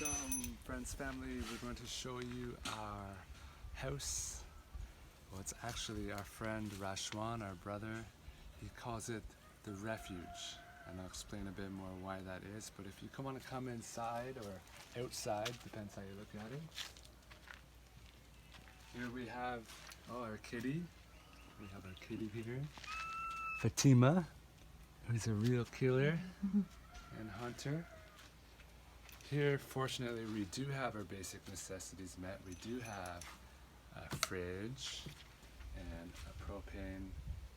Welcome, friends, family. We're going to show you our house. Well, it's actually our friend Rashwan, our brother. He calls it the Refuge, and I'll explain a bit more why that is. But if you want to come inside or outside, depends how you look at it. Here we have our kitty. We have our kitty here, Fatima, who's a real killer and hunter. Here, fortunately, we do have our basic necessities met. We do have a fridge and a propane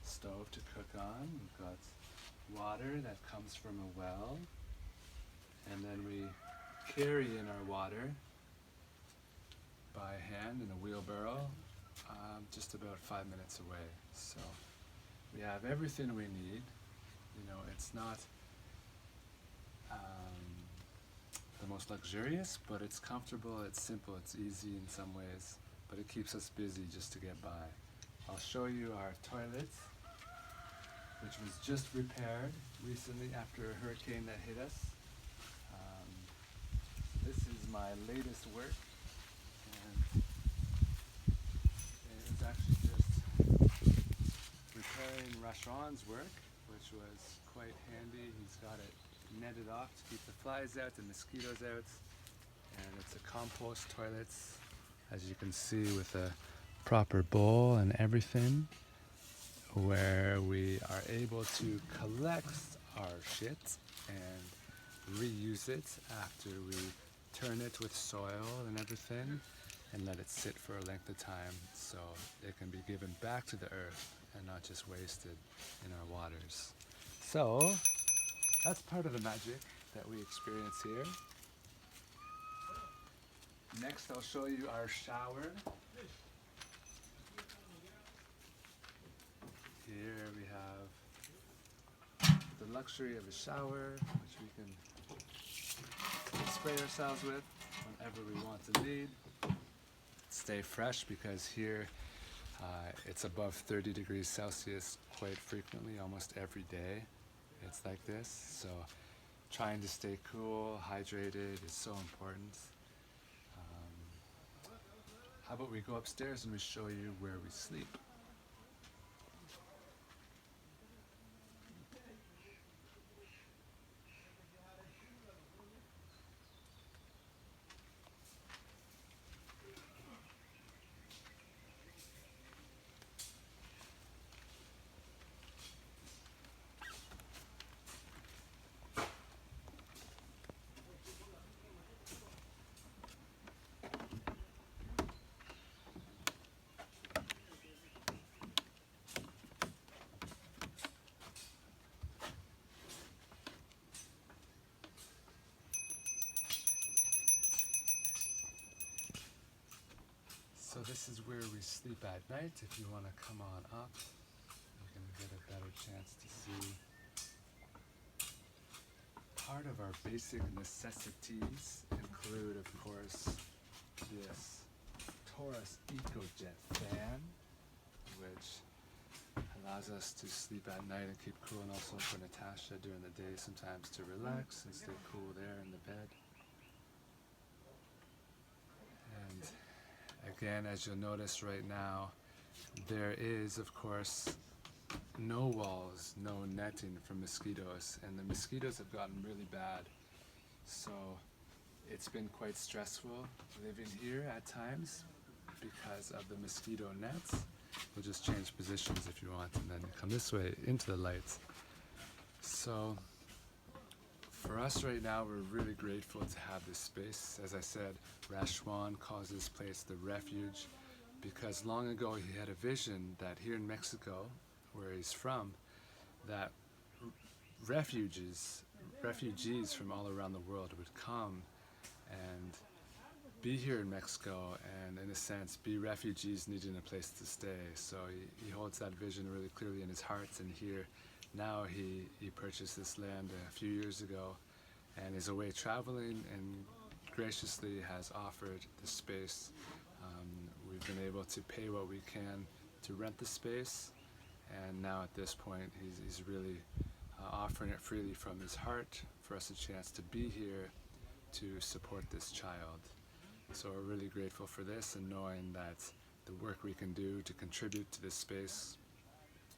stove to cook on. We've got water that comes from a well, and then we carry in our water by hand in a wheelbarrow, just about 5 minutes away. So we have everything we need. You know, it's not the most luxurious, but it's comfortable, it's simple, it's easy in some ways, but it keeps us busy just to get by. I'll show you our toilet, which was just repaired recently after a hurricane that hit us. This is my latest work, and it was actually just repairing Rashwan's work, which was quite handy. He's got it netted off to keep the flies out, the mosquitoes out, and it's a compost toilet, as you can see, with a proper bowl and everything, where we are able to collect our shit and reuse it after we turn it with soil and everything and let it sit for a length of time so it can be given back to the earth and not just wasted in our waters. So that's part of the magic that we experience here. Next, I'll show you our shower. Here we have the luxury of a shower, which we can spray ourselves with whenever we want to need. Stay fresh, because here it's above 30 degrees Celsius quite frequently, almost every day. It's like this, so trying to stay cool, hydrated is so important. How about we go upstairs and we show you where we sleep. So this is where we sleep at night. If you want to come on up, you can get a better chance to see. Part of our basic necessities include, of course, this Taurus EcoJet fan, which allows us to sleep at night and keep cool, and also for Natasha during the day sometimes to relax and stay cool there in the bed. And again, as you'll notice right now, there is, of course, no walls, no netting for mosquitoes, and the mosquitoes have gotten really bad. So it's been quite stressful living here at times because of the mosquito nets. We'll just change positions if you want, and then come this way into the lights. So for us right now, we're really grateful to have this space. As I said, Rashwan calls this place the Refuge because long ago he had a vision that here in Mexico, where he's from, that refugees from all around the world would come and be here in Mexico and, in a sense, be refugees needing a place to stay. So he holds that vision really clearly in his heart, and here now he purchased this land a few years ago and is away traveling and graciously has offered the space. We've been able to pay what we can to rent the space, and now at this point he's really offering it freely from his heart for us a chance to be here to support this child. So we're really grateful for this, and knowing that the work we can do to contribute to this space.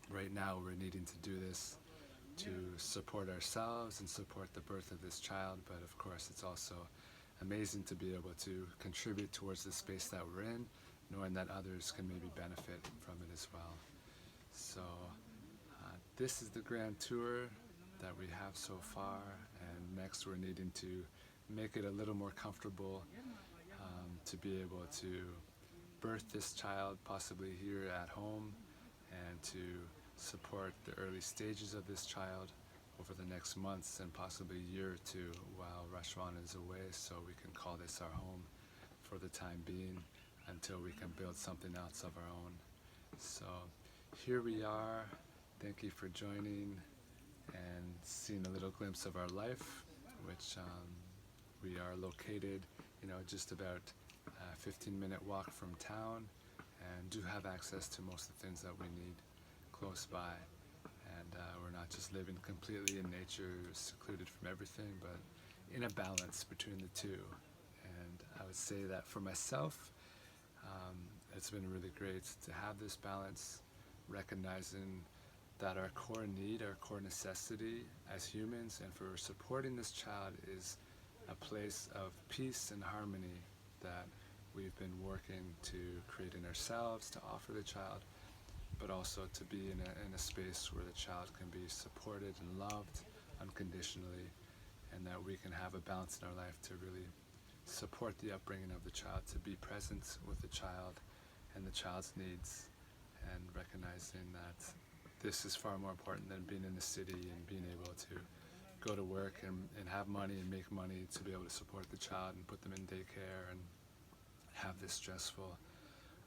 Right now we're needing to do this to support ourselves and support the birth of this child, but of course it's also amazing to be able to contribute towards the space that we're in, knowing that others can maybe benefit from it as well. So this is the grand tour that we have so far, and next we're needing to make it a little more comfortable to be able to birth this child possibly here at home, and to support the early stages of this child over the next months and possibly a year or two while Rashwan is away, so we can call this our home for the time being until we can build something else of our own. So here we are. Thank you for joining and seeing a little glimpse of our life, which we are located, just about a 15-minute walk from town, and do have access to most of the things that we need close by. And we're not just living completely in nature, secluded from everything, but in a balance between the two. And I would say that for myself, it's been really great to have this balance, recognizing that our core need, our core necessity as humans and for supporting this child is a place of peace and harmony that we've been working to create in ourselves, to offer the child, but also to be in a space where the child can be supported and loved unconditionally, and that we can have a balance in our life to really support the upbringing of the child, to be present with the child and the child's needs, and recognizing that this is far more important than being in the city and being able to go to work and have money and make money to be able to support the child and put them in daycare and have this stressful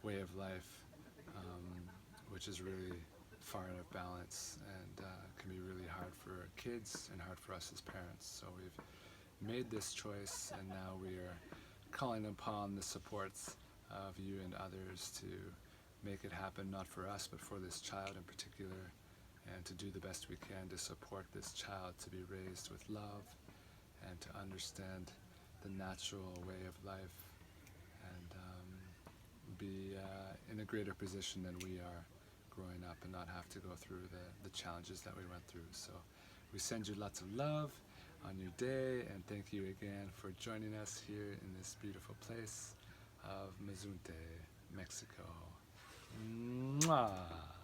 way of life, which is really far out of balance and can be really hard for kids and hard for us as parents. So we've made this choice, and now we are calling upon the supports of you and others to make it happen, not for us, but for this child in particular, and to do the best we can to support this child to be raised with love and to understand the natural way of life, and be in a greater position than we are growing up, and not have to go through the challenges that we went through. So we send you lots of love on your day, and thank you again for joining us here in this beautiful place of Mazunte, Mexico. Mwah!